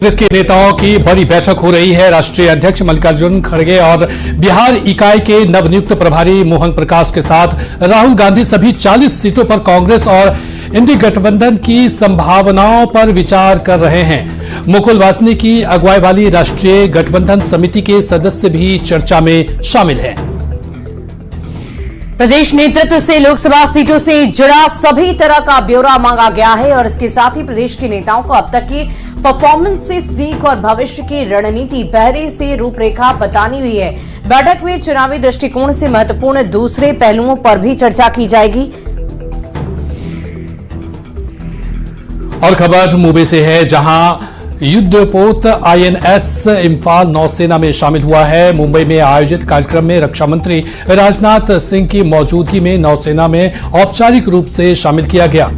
कांग्रेस के नेताओं की बड़ी बैठक हो रही है। राष्ट्रीय अध्यक्ष मल्लिकार्जुन खड़गे और बिहार इकाई के नवनियुक्त प्रभारी मोहन प्रकाश के साथ राहुल गांधी सभी 40 सीटों पर कांग्रेस और इंडी गठबंधन की संभावनाओं पर विचार कर रहे हैं। मुकुल वासनिक की अगुवाई वाली राष्ट्रीय गठबंधन समिति के सदस्य भी चर्चा में शामिल हैं। प्रदेश नेतृत्व से लोकसभा सीटों से जुड़ा सभी तरह का ब्यौरा मांगा गया है और इसके साथ ही प्रदेश के नेताओं को अब तक की परफॉर्मेंस से सीख और भविष्य की रणनीति पहले से रूपरेखा बतानी हुई है। बैठक में चुनावी दृष्टिकोण से महत्वपूर्ण दूसरे पहलुओं पर भी चर्चा की जाएगी। और खबर मुंबई से है, जहां युद्धपोत आईएनएस इंफाल नौसेना में शामिल हुआ है। मुंबई में आयोजित कार्यक्रम में रक्षा मंत्री राजनाथ सिंह की मौजूदगी में नौसेना में औपचारिक रूप से शामिल किया गया।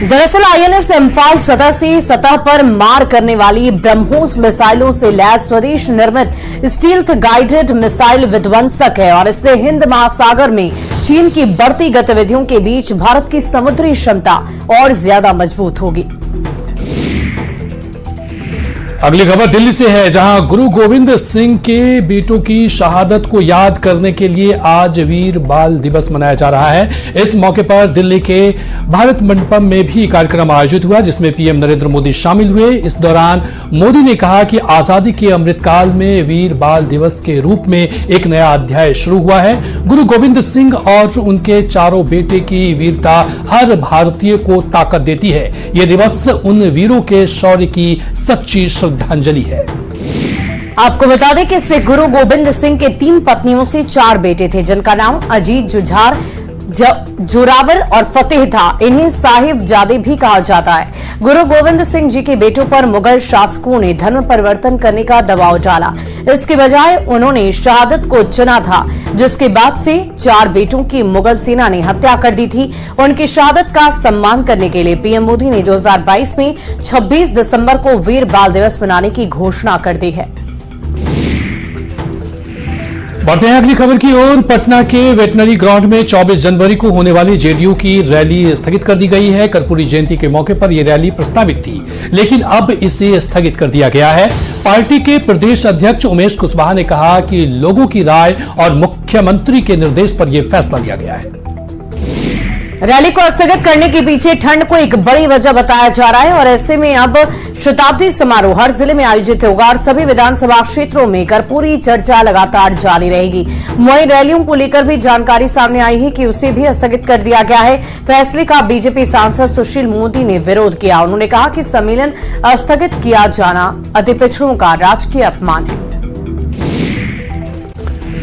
दरअसल आईएनएस इंफाल सतह से सतह पर मार करने वाली ब्रह्मोस मिसाइलों से लैस स्वदेश निर्मित स्टील्थ गाइडेड मिसाइल विध्वंसक है और इससे हिंद महासागर में चीन की बढ़ती गतिविधियों के बीच भारत की समुद्री क्षमता और ज्यादा मजबूत होगी। अगली खबर दिल्ली से है, जहां गुरु गोविंद सिंह के बेटों की शहादत को याद करने के लिए आज वीर बाल दिवस मनाया जा रहा है। इस मौके पर दिल्ली के भारत मंडपम में भी कार्यक्रम आयोजित हुआ, जिसमें पीएम नरेंद्र मोदी शामिल हुए। इस दौरान मोदी ने कहा कि आजादी के अमृतकाल में वीर बाल दिवस के रूप में एक नया अध्याय शुरू हुआ है। गुरु गोविंद सिंह और उनके चारों बेटे की वीरता हर भारतीय को ताकत देती है। यह दिवस उन वीरों के शौर्य की सच्ची श्रद्धांजलि है। आपको बता दें कि इससे गुरु गोविंद सिंह के 3 पत्नियों से 4 बेटे थे, जिनका नाम अजीत, जुझार, जोरावर और फतेह था। इन्हें साहिबजादे भी कहा जाता है। गुरु गोविंद सिंह जी के बेटों पर मुगल शासकों ने धर्म परिवर्तन करने का दबाव डाला। इसके बजाय उन्होंने शहादत को चुना था, जिसके बाद से 4 बेटों की मुगल सेना ने हत्या कर दी थी। उनकी शहादत का सम्मान करने के लिए पीएम मोदी ने 2022 में 26 दिसंबर को वीर बाल दिवस मनाने की घोषणा कर दी है। बढ़ते हैं अगली खबर की ओर। पटना के वेटनरी ग्राउंड में 24 जनवरी को होने वाली जेडीयू की रैली स्थगित कर दी गई है। कर्पूरी जयंती के मौके पर यह रैली प्रस्तावित थी, लेकिन अब इसे स्थगित कर दिया गया है। पार्टी के प्रदेश अध्यक्ष उमेश कुशवाहा ने कहा कि लोगों की राय और मुख्यमंत्री के निर्देश पर यह फैसला लिया गया है। रैली को स्थगित करने के पीछे ठंड को एक बड़ी वजह बताया जा रहा है और ऐसे में अब शताब्दी समारोह हर जिले में आयोजित होगा और सभी विधानसभा क्षेत्रों में कर्पूरी चर्चा लगातार जारी रहेगी। वहीं रैलियों को लेकर भी जानकारी सामने आई है कि उसे भी स्थगित कर दिया गया है। फैसले का बीजेपी सांसद सुशील मोदी ने विरोध किया। उन्होंने कहा कि सम्मेलन स्थगित किया जाना अति पिछड़ों का राजकीय अपमान है।